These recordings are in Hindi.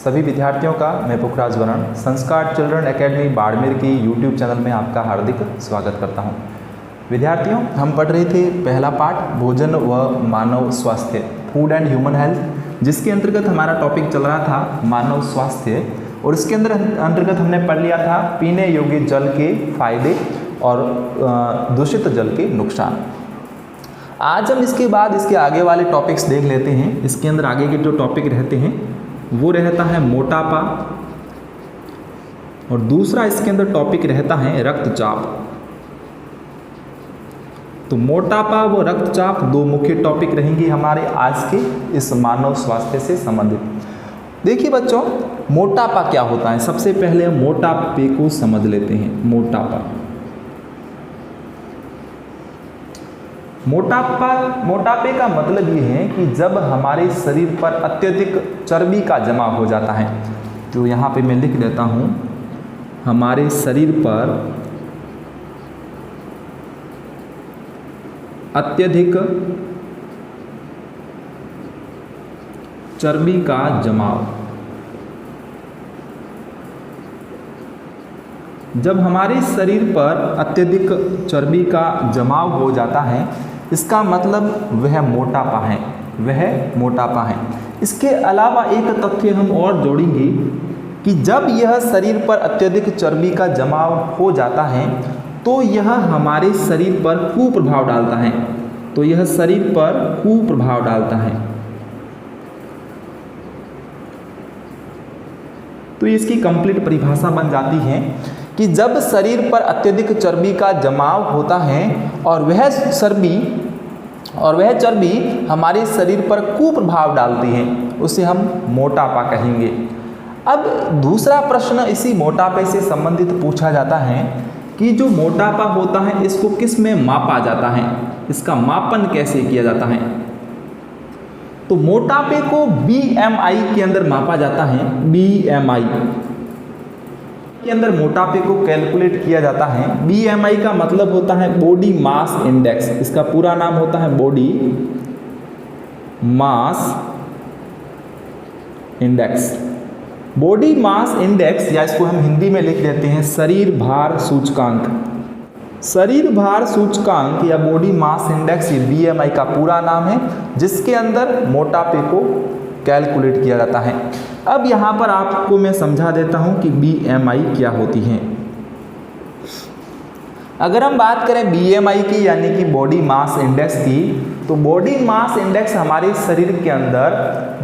सभी विद्यार्थियों का मैं पुखराज वरण संस्कार चिल्ड्रन एकेडमी बाड़मेर की यूट्यूब चैनल में आपका हार्दिक स्वागत करता हूं। विद्यार्थियों, हम पढ़ रहे थे पहला पाठ भोजन व मानव स्वास्थ्य, फूड एंड ह्यूमन हेल्थ, जिसके अंतर्गत हमारा टॉपिक चल रहा था मानव स्वास्थ्य। और इसके अंतर्गत हमने पढ़ लिया था पीने योग्य जल के फायदे और दूषित जल के नुकसान। आज हम इसके बाद इसके आगे वाले टॉपिक्स देख लेते हैं। इसके अंदर आगे के जो टॉपिक रहते हैं वो रहता है मोटापा, और दूसरा इसके अंदर टॉपिक रहता है रक्तचाप। तो मोटापा व रक्तचाप दो मुख्य टॉपिक रहेंगे हमारे आज के इस मानव स्वास्थ्य से संबंधित। देखिए बच्चों, मोटापा क्या होता है, सबसे पहले मोटापे को समझ लेते हैं। मोटापे का मतलब ये है कि जब हमारे शरीर पर अत्यधिक चर्बी का जमाव हो जाता है। तो यहाँ पे मैं लिख देता हूँ, हमारे शरीर पर अत्यधिक चर्बी का जमाव। जब हमारे शरीर पर अत्यधिक चर्बी का जमाव हो जाता है, इसका मतलब वह मोटापा है। इसके अलावा एक तथ्य हम और जोड़ेंगे कि जब यह शरीर पर अत्यधिक चर्बी का जमाव हो जाता है तो यह हमारे शरीर पर कुप्रभाव डालता है। तो इसकी कंप्लीट परिभाषा बन जाती है कि जब शरीर पर अत्यधिक चर्बी का जमाव होता है और वह चर्बी हमारे शरीर पर कुप्रभाव डालती है, उसे हम मोटापा कहेंगे। अब दूसरा प्रश्न इसी मोटापे से संबंधित पूछा जाता है कि जो मोटापा होता है इसको किस में मापा जाता है, इसका मापन कैसे किया जाता है। तो मोटापे को BMI के अंदर मापा जाता है। BMI के अंदर मोटापे को कैलकुलेट किया जाता है। BMI का मतलब होता है बॉडी मास इंडेक्स। इसका पूरा नाम होता है body mass index. Body mass index, या इसको हम हिंदी में लिख देते हैं शरीर भार सूचकांक। शरीर भार सूचकांक या बॉडी मास इंडेक्स, ये BMI का पूरा नाम है, जिसके अंदर मोटापे को कैलकुलेट किया जाता है। अब यहाँ पर आपको मैं समझा देता हूँ कि BMI क्या होती है। अगर हम बात करें BMI की, यानी कि बॉडी मास इंडेक्स की, तो बॉडी मास इंडेक्स हमारे शरीर के अंदर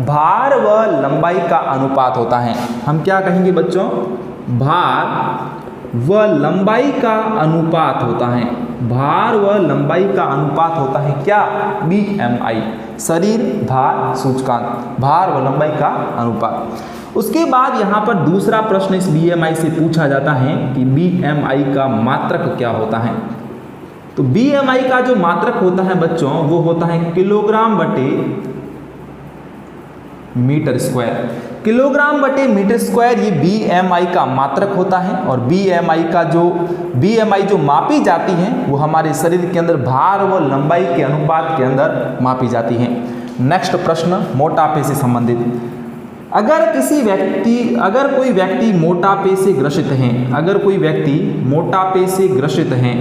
भार व लंबाई का अनुपात होता है। हम क्या कहेंगे बच्चों, भार व लंबाई का अनुपात होता है। भार व लंबाई का अनुपात होता है क्या, BMI, शरीर भार सूचकांक, भार व लंबाई का अनुपात। उसके बाद यहाँ पर दूसरा प्रश्न इस BMI से पूछा जाता है कि BMI का मात्रक क्या होता है। तो BMI का जो मात्रक होता है बच्चों, वो होता है किलोग्राम बटे मीटर स्क्वायर। किलोग्राम बटे मीटर स्क्वायर ये BMI का मात्रक होता है। और BMI जो मापी जाती है वो हमारे शरीर के अंदर भार व लंबाई के अनुपात के अंदर मापी जाती है। नेक्स्ट प्रश्न मोटापे से संबंधित। अगर कोई व्यक्ति मोटापे से ग्रसित हैं,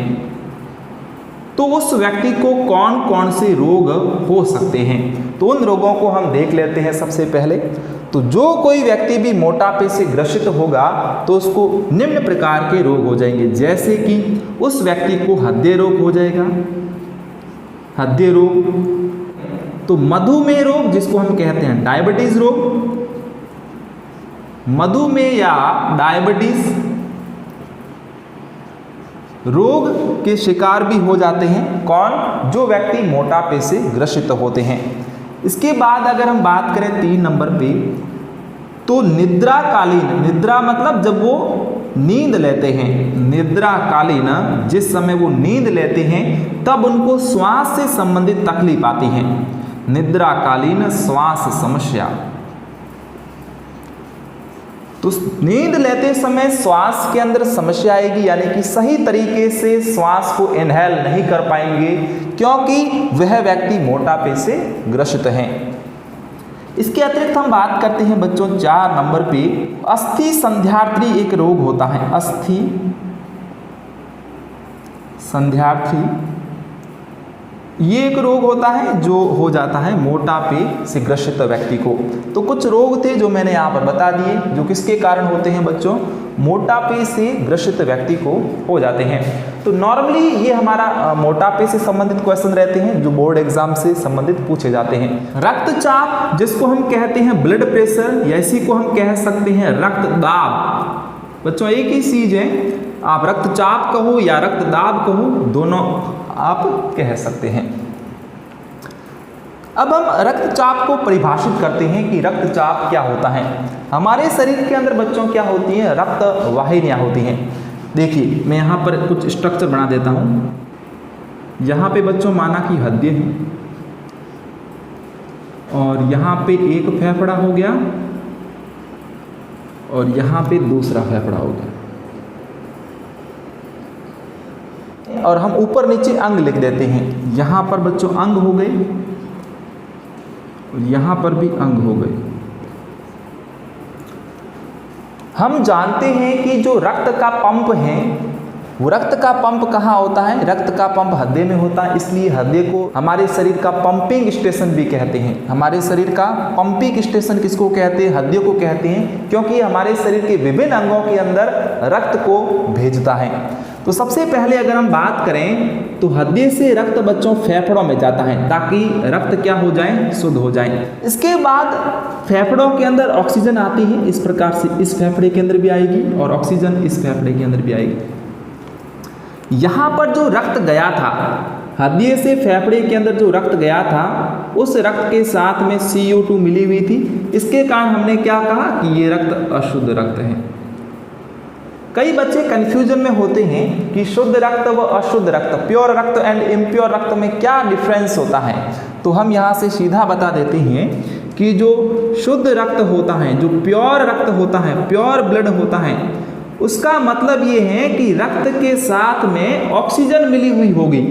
तो उस व्यक्ति को कौन कौन से रोग हो सकते हैं। तो उन रोगों को हम देख लेते हैं। सबसे पहले तो जो कोई व्यक्ति भी मोटापे से ग्रसित होगा तो उसको निम्न प्रकार के रोग हो जाएंगे, जैसे कि उस व्यक्ति को हृदय रोग हो जाएगा, हृदय रोग। तो मधुमेह रोग, जिसको हम कहते हैं डायबिटीज रोग, मधुमेह या डायबिटीज रोग के शिकार भी हो जाते हैं कौन, जो व्यक्ति मोटापे से ग्रसित होते हैं। इसके बाद अगर हम बात करें 3 नंबर पे, तो निद्रा मतलब जब वो नींद लेते हैं, निद्राकालीन जिस समय वो नींद लेते हैं तब उनको श्वास से संबंधित तकलीफ आती है। निद्राकालीन श्वास समस्या। तो नींद लेते समय श्वास के अंदर समस्या आएगी, यानी कि सही तरीके से श्वास को इनहेल नहीं कर पाएंगे, क्योंकि वह व्यक्ति मोटापे से ग्रसित हैं। इसके अतिरिक्त हम बात करते हैं बच्चों 4 नंबर पे, अस्थि संध्यार्थी एक रोग होता है। अस्थि संध्यार्थी ये एक रोग होता है जो हो जाता है मोटापे से ग्रसित व्यक्ति को। तो कुछ रोग थे जो मैंने यहाँ पर बता दिए, जो किसके कारण होते हैं बच्चों, मोटापे से ग्रसित व्यक्ति को हो जाते हैं। तो नॉर्मली ये हमारा मोटापे से संबंधित क्वेश्चन रहते हैं जो बोर्ड एग्जाम से संबंधित पूछे जाते हैं। रक्तचाप जिसको हम कहते हैं ब्लड प्रेशर, या इसी को हम कह सकते हैं रक्तदाब। बच्चों एक ही चीज है, आप रक्तचाप कहो या रक्तदाब कहो, दोनों आप कह सकते हैं। अब हम रक्तचाप को परिभाषित करते हैं कि रक्तचाप क्या होता है। हमारे शरीर के अंदर बच्चों क्या होती है, रक्त वाहिनियां होती हैं। देखिए मैं यहाँ पर कुछ स्ट्रक्चर बना देता हूँ। यहाँ पे बच्चों माना कि हृदय है, और यहाँ पे एक फेफड़ा हो गया, और यहाँ पे दूसरा फेफड़ा हो गया, और हम ऊपर नीचे अंग लिख देते हैं। यहाँ पर बच्चों अंग हो गए, और यहाँ पर भी अंग हो गए। हम जानते हैं कि जो रक्त का पंप है, वो रक्त का पंप कहाँ होता है, रक्त का पंप हृदय में होता है। इसलिए हृदय को हमारे शरीर का पंपिंग स्टेशन भी कहते हैं। हमारे शरीर का पंपिंग स्टेशन किसको कहते हैं, हृदय को कहते हैं, क्योंकि हमारे शरीर के विभिन्न अंगों के अंदर रक्त को भेजता है। तो सबसे पहले अगर हम बात करें तो हृदय से रक्त बच्चों फेफड़ों में जाता है, ताकि रक्त क्या हो जाए, शुद्ध हो जाए। इसके बाद फेफड़ों के अंदर ऑक्सीजन आती है, इस प्रकार से इस फेफड़े के अंदर भी आएगी, और ऑक्सीजन इस फेफड़े के अंदर भी आएगी। यहाँ पर जो रक्त गया था, हृदय से फेफड़े के अंदर जो रक्त गया था, उस रक्त के साथ में CO2 मिली हुई थी। इसके कारण हमने क्या कहा कि ये रक्त अशुद्ध रक्त है। कई बच्चे कंफ्यूजन में होते हैं कि शुद्ध रक्त व अशुद्ध रक्त, प्योर रक्त एंड इम्प्योर रक्त में क्या डिफरेंस होता है। तो हम यहाँ से सीधा बता देते हैं कि जो शुद्ध रक्त होता है, जो प्योर रक्त होता है, प्योर ब्लड होता है, उसका मतलब ये है कि रक्त के साथ में ऑक्सीजन मिली हुई होगी।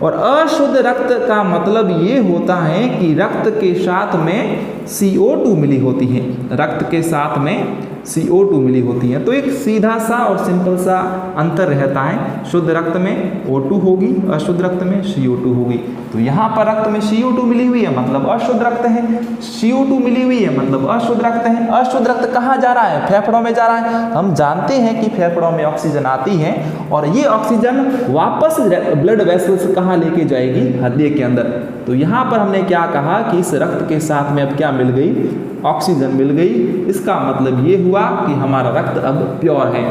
और अशुद्ध रक्त का मतलब ये होता है कि रक्त के साथ में CO2 मिली होती है, रक्त के साथ में CO2 मिली होती है। तो एक सीधा सा और सिंपल सा अंतर रहता है, शुद्ध रक्त में O2 होगी, अशुद्ध रक्त में CO2 होगी। तो यहाँ पर रक्त में CO2 मिली हुई है मतलब अशुद्ध रक्त है, CO2 मिली हुई है मतलब अशुद्ध रक्त है। अशुद्ध रक्त कहाँ जा रहा है, फेफड़ों में जा रहा है। हम जानते हैं कि फेफड़ों में ऑक्सीजन आती है, और ये ऑक्सीजन वापस ब्लड वेसल्स कहाँ लेके जाएगी, हृदय के अंदर। तो यहाँ पर हमने क्या कहा कि इस रक्त के साथ में अब क्या मिल गई, ऑक्सीजन मिल गई। इसका मतलब ये हुआ कि हमारा रक्त अब प्योर है।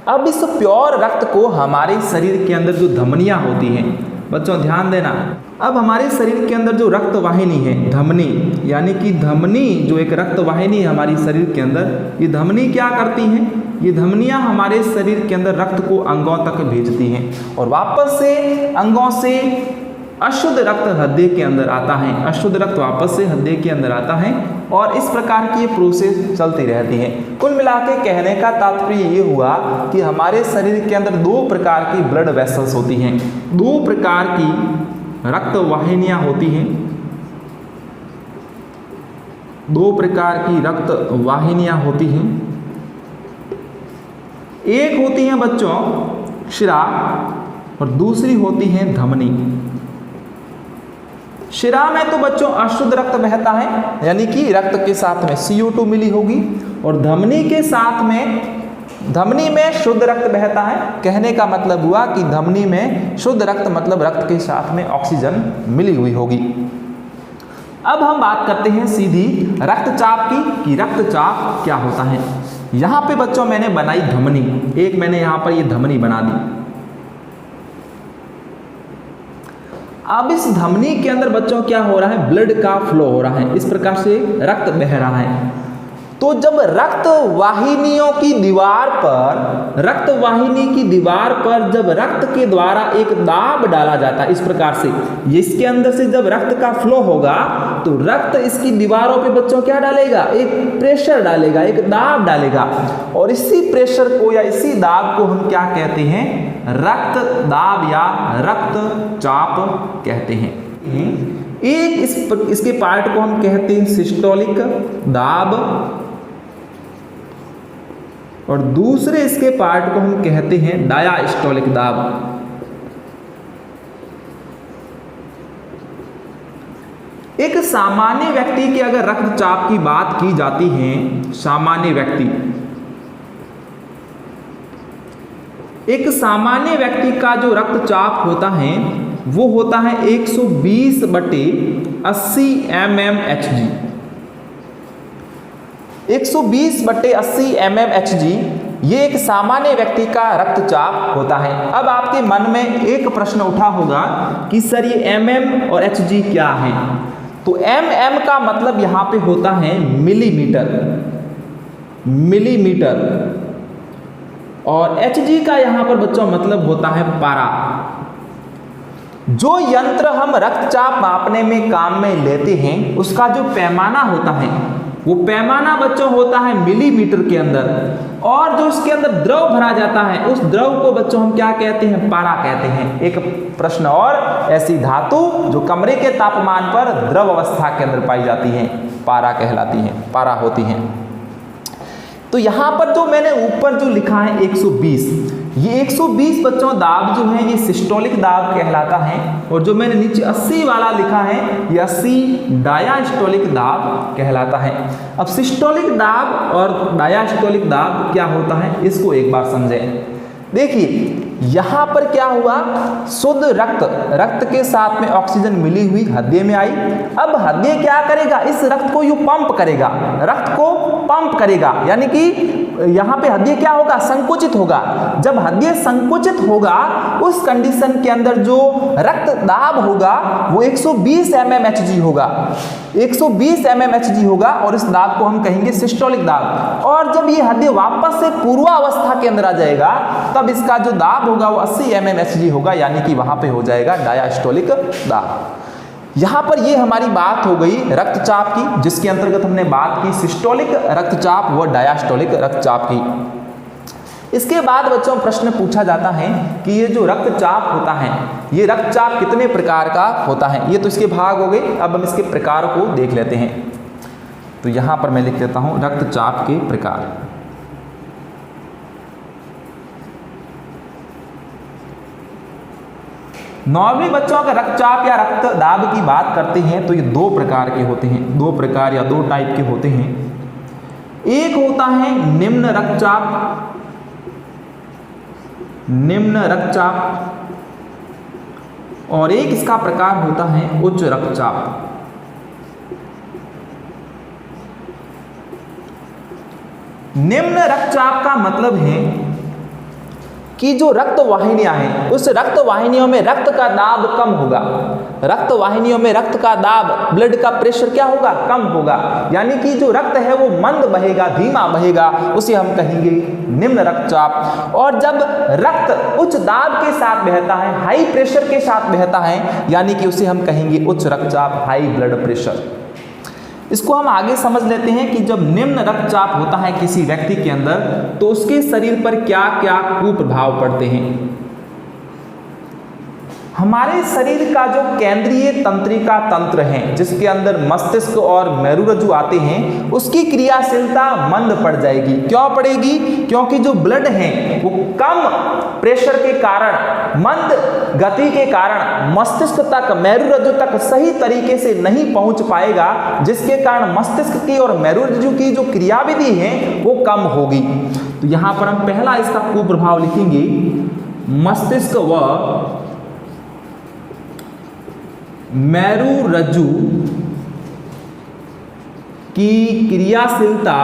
अब इस प्योर रक्त को हमारे शरीर के अंदर जो धमनियां होती हैं, बच्चों ध्यान देना, अब हमारे शरीर के अंदर जो रक्त वाहिनी है, धमनी, यानी कि धमनी जो एक रक्त वाहिनी है हमारी शरीर के अंदर, ये धमनी क्या करती हैं, ये धमनियां हमारे शरीर के अंदर रक्त को अंगों तक भेजती हैं, और वापस से अंगों से अशुद्ध रक्त हृदय के अंदर आता है, अशुद्ध रक्त वापस से हृदय के अंदर आता है, और इस प्रकार की ये प्रोसेस चलती रहती है। कुल मिला के कहने का तात्पर्य ये हुआ कि हमारे शरीर के अंदर 2 प्रकार की ब्लड वेसल्स होती हैं, 2 प्रकार की रक्त वाहिनियां होती हैं, 2 प्रकार की रक्त वाहिनियां होती हैं। एक होती है बच्चों शिरा, और दूसरी होती है धमनी। शिरा में तो बच्चों अशुद्ध रक्त बहता है, यानी कि रक्त के साथ में CO2 मिली होगी, और धमनी के साथ में, धमनी में शुद्ध रक्त बहता है। कहने का मतलब हुआ कि धमनी में शुद्ध रक्त मतलब रक्त के साथ में ऑक्सीजन मिली हुई होगी। अब हम बात करते हैं सीधी रक्तचाप की, कि रक्तचाप क्या होता है। यहाँ पे बच्चों मैंने बनाई धमनी, एक मैंने यहाँ पर ये धमनी बना दी। अब इस धमनी के अंदर बच्चों क्या हो रहा है, ब्लड का फ्लो हो रहा है, इस प्रकार से रक्त बह रहा है। तो जब रक्त वाहिनियों की दीवार पर, रक्त वाहिनी की दीवार पर जब रक्त के द्वारा एक दाब डाला जाता है, इस प्रकार से इसके अंदर से जब रक्त का फ्लो होगा तो रक्त इसकी दीवारों पे बच्चों क्या डालेगा, एक प्रेशर डालेगा, एक दाब डालेगा, और इसी प्रेशर को या इसी दाब को हम क्या कहते हैं, रक्त दाब या रक्तचाप कहते हैं। इसके पार्ट को हम कहते हैं सिस्टोलिक दाब और दूसरे इसके पार्ट को हम कहते हैं डायास्टोलिक दाब। एक सामान्य व्यक्ति के अगर रक्तचाप की बात की जाती है, सामान्य व्यक्ति, एक सामान्य व्यक्ति का जो रक्तचाप होता है वो होता है 120/80 mmHg। 120/80 mmHg ये एक सामान्य व्यक्ति का रक्तचाप होता है। अब आपके मन में एक प्रश्न उठा होगा कि सर ये mm और hg क्या है? तो mm का मतलब यहाँ पे होता है मिलीमीटर, मिलीमीटर, और hg का यहाँ पर बच्चों मतलब होता है पारा। जो यंत्र हम रक्तचाप मापने में काम में लेते हैं उसका जो पैमाना होता है वो पैमाना बच्चों होता है मिलीमीटर के अंदर, और जो इसके अंदर द्रव भरा जाता है उस द्रव को बच्चों हम क्या कहते हैं? पारा कहते हैं। एक प्रश्न और, ऐसी धातु जो कमरे के तापमान पर द्रव अवस्था के अंदर पाई जाती है पारा कहलाती है, पारा होती है। तो यहाँ पर जो मैंने ऊपर जो लिखा है 120, ये 120 बच्चों दाब जो है ये सिस्टोलिक दाब कहलाता है, और जो मैंने नीचे 80 वाला लिखा है ये 80 डायास्टोलिक दाब कहलाता है। अब सिस्टोलिक दाब और डायास्टोलिक दाब क्या होता है इसको एक बार समझें। देखिए यहाँ पर क्या हुआ, शुद्ध रक्त के साथ में ऑक्सीजन मिली हुई हृदय में आई। अब हृदय क्या करेगा? इस रक्त को यूं पंप करेगा, रक्त को पंप करेगा, यानी कि यहाँ पे हृदय क्या होगा? संकुचित होगा। जब हृदय संकुचित होगा उस कंडीशन के अंदर जो रक्त दाब होगा वो 120 mmHg होगा, 120 mmHg होगा, और इस दाब को हम कहेंगे सिस्टोलिक दाब। और जब ये हृदय वापस से पूर्वावस्था के अंदर आ जाएगा तब इसका जो दाब होगा वो 80 mmHg होगा, यानी कि वहां पे हो जाएगा डायास्टोलिक दाब। यहां पर ये हमारी बात हो गई रक्तचाप की, जिसके अंतर्गत हमने बात की सिस्टोलिक रक्तचाप व डायास्टोलिक रक्तचाप की। इसके बाद बच्चों प्रश्न पूछा जाता है कि ये जो रक्तचाप होता है ये रक्तचाप कितने प्रकार का होता है? ये तो इसके भाग हो गए, अब हम इसके प्रकार को देख लेते हैं। तो यहां पर मैं लिख देता हूं रक्तचाप के प्रकार। नॉर्मली बच्चों अगर रक्तचाप या रक्त दाब की बात करते हैं तो ये दो प्रकार के होते हैं, दो प्रकार या दो टाइप के होते हैं। एक होता है निम्न रक्तचाप, निम्न रक्तचाप, और एक इसका प्रकार होता है उच्च रक्तचाप। निम्न रक्तचाप का मतलब है कि जो रक्त वाहिनियां हैं उस रक्त वाहिनियों में रक्त का दाब कम होगा, रक्त वाहिनियों में रक्त का दाब, ब्लड का प्रेशर क्या होगा? कम होगा, यानी कि जो रक्त है वो मंद बहेगा, धीमा बहेगा, उसे हम कहेंगे निम्न रक्तचाप। और जब रक्त उच्च दाब के साथ बहता है, हाई प्रेशर के साथ बहता है, यानी कि उसे हम कहेंगे उच्च रक्तचाप, हाई ब्लड प्रेशर। इसको हम आगे समझ लेते हैं कि जब निम्न रक्तचाप होता है किसी व्यक्ति के अंदर तो उसके शरीर पर क्या क्या कुप्रभाव पड़ते हैं। हमारे शरीर का जो केंद्रीय तंत्रिका तंत्र है जिसके अंदर मस्तिष्क और मेरुरज्जु आते हैं उसकी क्रियाशीलता मंद पड़ जाएगी। क्यों पड़ेगी? क्योंकि जो ब्लड है वो कम प्रेशर के कारण, मंद गति के कारण मस्तिष्क तक, मेरुरज्जु तक सही तरीके से नहीं पहुंच पाएगा, जिसके कारण मस्तिष्क की और मेरुरज्जु की जो क्रियाविधि है वो कम होगी। तो यहां पर हम पहला इसका कुप्रभाव लिखेंगे, मस्तिष्क व मेरुरज्जु की क्रियाशीलता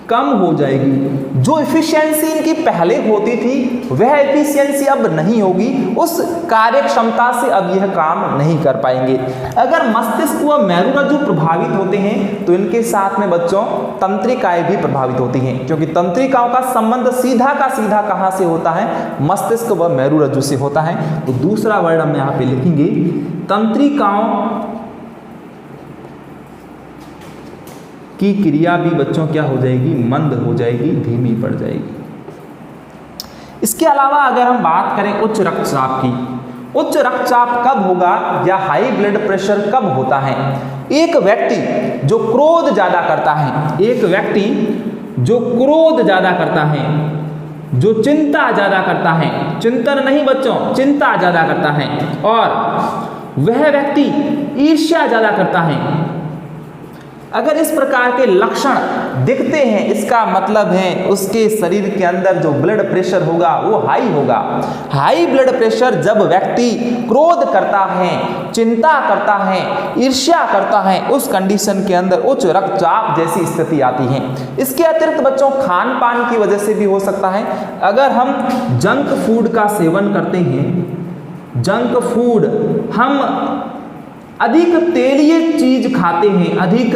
कम हो जाएगी। जो एफिशिएंसी इनकी पहले होती थी वह एफिशिएंसी अब नहीं होगी, उस कार्य क्षमता से अब यह काम नहीं कर पाएंगे। अगर मस्तिष्क व मेरुरज्जु प्रभावित होते हैं तो इनके साथ में बच्चों तंत्रिकाएं भी प्रभावित होती हैं, क्योंकि तंत्रिकाओं का संबंध सीधा का सीधा कहां से होता है? मस्तिष्क व मेरुरज्जु से होता है। तो दूसरा वर्ड हम यहाँ पे लिखेंगे, तंत्रिकाओं की क्रिया भी बच्चों क्या हो जाएगी? मंद हो जाएगी, धीमी पड़ जाएगी। इसके अलावा अगर हम बात करें उच्च रक्तचाप की, उच्च रक्तचाप कब होगा या हाई ब्लड प्रेशर कब होता है? एक व्यक्ति जो क्रोध ज़्यादा करता है, एक व्यक्ति जो क्रोध ज़्यादा करता है, जो चिंता ज़्यादा करता है, चिंतन नहीं बच्चों, चिंता ज़्यादा करता है, और वह व्यक्ति ईर्ष्या ज़्यादा करता है, अगर इस प्रकार के लक्षण दिखते हैं, इसका मतलब है उसके शरीर के अंदर जो ब्लड प्रेशर होगा वो हाई होगा। हाई ब्लड प्रेशर जब व्यक्ति क्रोध करता है, चिंता करता है, ईर्ष्या करता है, उस कंडीशन के अंदर उच्च रक्तचाप जैसी स्थिति आती है। इसके अतिरिक्त बच्चों खान पान की वजह से भी हो सकता है। अगर हम जंक फूड का सेवन करते हैं, जंक फूड, हम अधिक तेलीय चीज खाते हैं, अधिक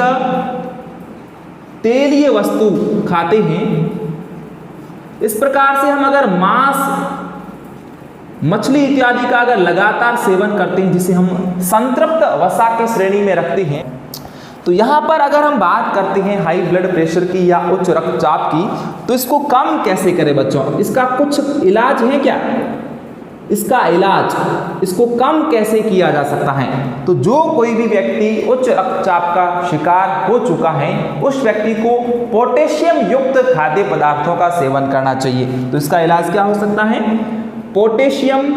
तेलीय वस्तु खाते हैं, इस प्रकार से हम अगर मांस, मछली इत्यादि का अगर लगातार सेवन करते हैं, जिसे हम संतृप्त वसा की श्रेणी में रखते हैं, तो यहाँ पर अगर हम बात करते हैं हाई ब्लड प्रेशर की या उच्च रक्तचाप की, तो इसको कम कैसे करें बच्चों? इसका कुछ इलाज है क्या? इसका इलाज, इसको कम कैसे किया जा सकता है? तो जो कोई भी व्यक्ति उच्च रक्तचाप का शिकार हो चुका है, उस व्यक्ति को पोटेशियम युक्त खाद्य पदार्थों का सेवन करना चाहिए। तो इसका इलाज क्या हो सकता है? पोटेशियम,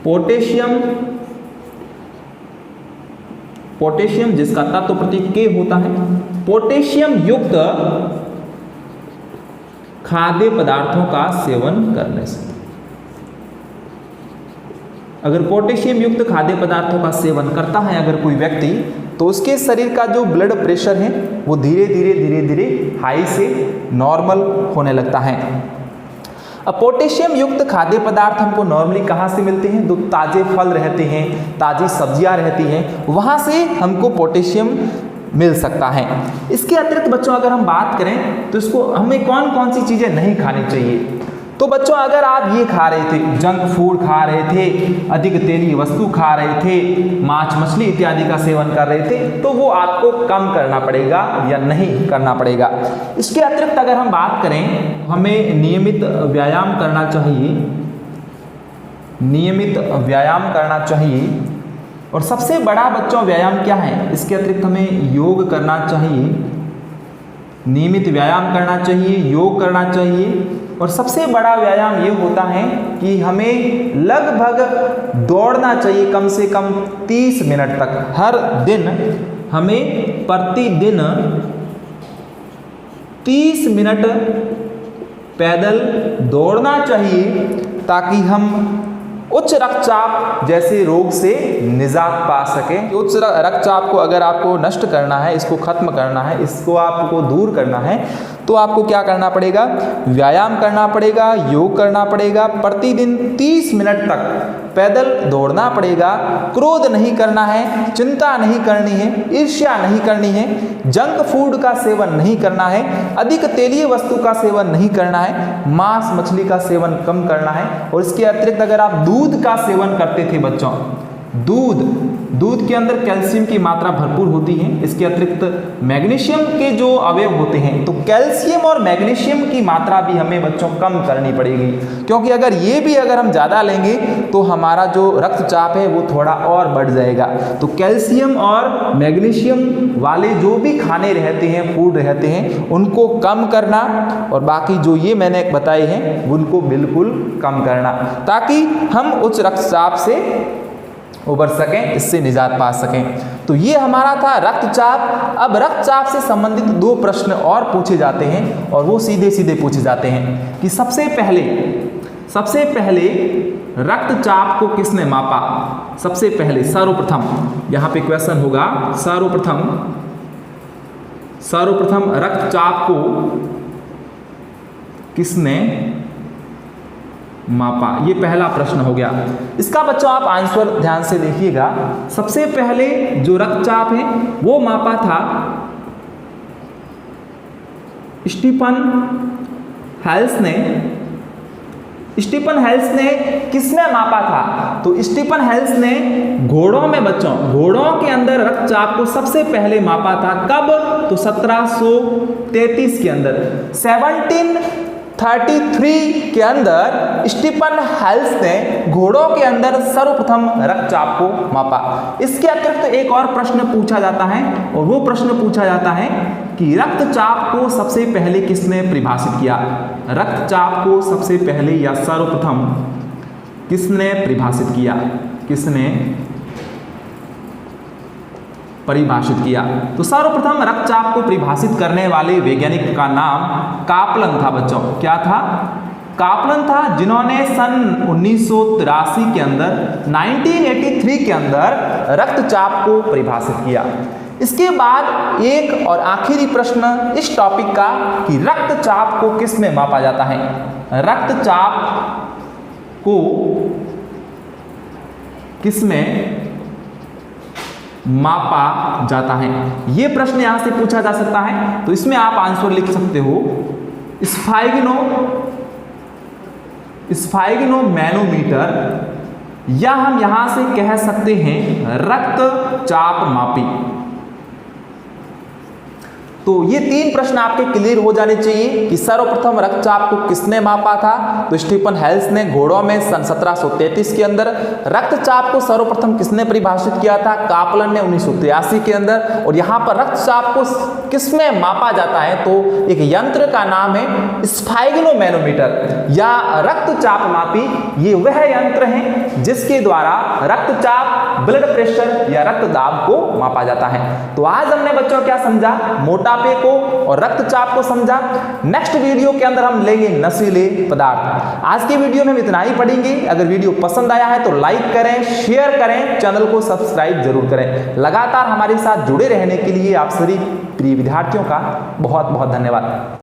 पोटेशियम, पोटेशियम जिसका तत्व प्रतीक के होता है, पोटेशियम युक्त खाद्य पदार्थों का सेवन करने से, अगर पोटेशियम युक्त खाद्य पदार्थों का सेवन करता है अगर कोई व्यक्ति, तो उसके शरीर का जो ब्लड प्रेशर है वो धीरे धीरे हाई से नॉर्मल होने लगता है। अब पोटेशियम युक्त खाद्य पदार्थ हमको नॉर्मली कहाँ से मिलते हैं? जो ताजे फल रहते हैं, ताजी सब्जियां रहती हैं, वहाँ से हमको पोटेशियम मिल सकता है। इसके अतिरिक्त बच्चों अगर हम बात करें तो इसको हमें कौन कौन सी चीज़ें नहीं खानी चाहिए? तो बच्चों अगर आप ये खा रहे थे, जंक फूड खा रहे थे, अधिक तेलीय वस्तु खा रहे थे, मांस मछली इत्यादि का सेवन कर रहे थे, तो वो आपको कम करना पड़ेगा या नहीं करना पड़ेगा। इसके अतिरिक्त अगर हम बात करें, हमें नियमित व्यायाम करना चाहिए, नियमित व्यायाम करना चाहिए। और सबसे बड़ा बच्चों व्यायाम क्या है? इसके अतिरिक्त हमें योग करना चाहिए, नियमित व्यायाम करना चाहिए, योग करना चाहिए। और सबसे बड़ा व्यायाम ये होता है कि हमें लगभग दौड़ना चाहिए कम से कम 30 मिनट तक। हर दिन हमें प्रतिदिन 30 मिनट पैदल दौड़ना चाहिए, ताकि हम उच्च रक्तचाप जैसे रोग से निजात पा सकें। उच्च रक्तचाप को अगर आपको नष्ट करना है, इसको खत्म करना है, इसको आपको दूर करना है, तो आपको क्या करना पड़ेगा? व्यायाम करना पड़ेगा, योग करना पड़ेगा, प्रतिदिन 30 मिनट तक पैदल दौड़ना पड़ेगा, क्रोध नहीं करना है, चिंता नहीं करनी है, ईर्ष्या नहीं करनी है, जंक फूड का सेवन नहीं करना है, अधिक तेलीय वस्तु का सेवन नहीं करना है, मांस मछली का सेवन कम करना है। और इसके अतिरिक्त अगर आप दूध का सेवन करते थे बच्चों, दूध के अंदर कैल्शियम की मात्रा भरपूर होती है। इसके अतिरिक्त मैग्नीशियम के जो अवयव होते हैं, तो कैल्शियम और मैग्नीशियम की मात्रा भी हमें बच्चों कम करनी पड़ेगी, क्योंकि अगर ये भी अगर हम ज़्यादा लेंगे तो हमारा जो रक्तचाप है वो थोड़ा और बढ़ जाएगा। तो कैल्शियम और मैग्नीशियम वाले जो भी खाने रहते हैं, फूड रहते हैं, उनको कम करना, और बाकी जो ये मैंने बताए हैं उनको बिल्कुल कम करना, ताकि हम उच्च रक्तचाप से उबर सकें, इससे निजात पा सकें। तो ये हमारा था रक्तचाप। अब रक्तचाप से संबंधित 2 प्रश्न और पूछे जाते हैं, और वो सीधे सीधे पूछे जाते हैं कि सबसे पहले रक्तचाप को किसने मापा? सबसे पहले सर्वप्रथम यहाँ पे क्वेश्चन होगा, सर्वप्रथम रक्तचाप को किसने मापा? ये पहला प्रश्न हो गया। इसका बच्चों आप आंसर ध्यान से देखिएगा। सबसे पहले जो रक्तचाप है वो मापा था स्टीफन हेल्स ने। स्टीफन हेल्स ने किसमें मापा था? तो स्टीफन हेल्स ने घोड़ों में बच्चों, घोड़ों के अंदर रक्तचाप को सबसे पहले मापा था। कब? तो 1733 के अंदर। 1933 के अंदर स्टीफन हेल्स ने घोड़ों के अंदर सर्वप्रथम रक्तचाप को मापा। इसके अतिरिक्त एक और प्रश्न पूछा जाता है और वो प्रश्न पूछा जाता है कि रक्तचाप को सबसे पहले किसने परिभाषित किया। रक्तचाप को सबसे पहले या सर्वप्रथम किसने परिभाषित किया, किसने परिभाषित किया। तो सर्वप्रथम रक्तचाप को परिभाषित करने वाले वैज्ञानिक का नाम कापलन था बच्चों। क्या था? कापलन था, जिन्होंने सन 1983 के अंदर 1983 के अंदर रक्तचाप को परिभाषित किया। इसके बाद एक और आखिरी प्रश्न इस टॉपिक का कि रक्तचाप को किस में मापा जाता है। रक्तचाप को किस में मापा जाता है, यह प्रश्न यहां से पूछा जा सकता है। तो इसमें आप आंसर लिख सकते हो स्फाइग्नोमैनोमीटर, या हम यहां से कह सकते हैं रक्तचाप मापी। तो ये तीन प्रश्न आपके क्लियर हो जाने चाहिए कि सर्वप्रथम रक्तचाप को किसने मापा था। तो स्टीफन हेल्स ने घोड़ों में सन 1733 के अंदर। रक्तचाप को सर्वप्रथम किसने परिभाषित किया था? कापलन ने 1983 के अंदर। और यहाँ पर रक्तचाप को किसमें मापा जाता है? तो एक यंत्र का नाम है स्फाइग्नोमैनोमीटर या रक्तचाप मापी। ये वह यंत्र है जिसके द्वारा रक्तचाप, ब्लड प्रेशर या रक्तदाब को मापा जाता है। तो आज हमने बच्चों क्या समझा? मोटापे को और रक्तचाप को समझा। नेक्स्ट वीडियो के अंदर हम लेंगे नशीले पदार्थ। आज के वीडियो में हम इतना ही पढ़ेंगे। अगर वीडियो पसंद आया है तो लाइक करें, शेयर करें, चैनल को सब्सक्राइब जरूर करें। लगातार हमारे साथ जुड़े रहने के लिए आप सभी प्रिय विद्यार्थियों का बहुत बहुत धन्यवाद।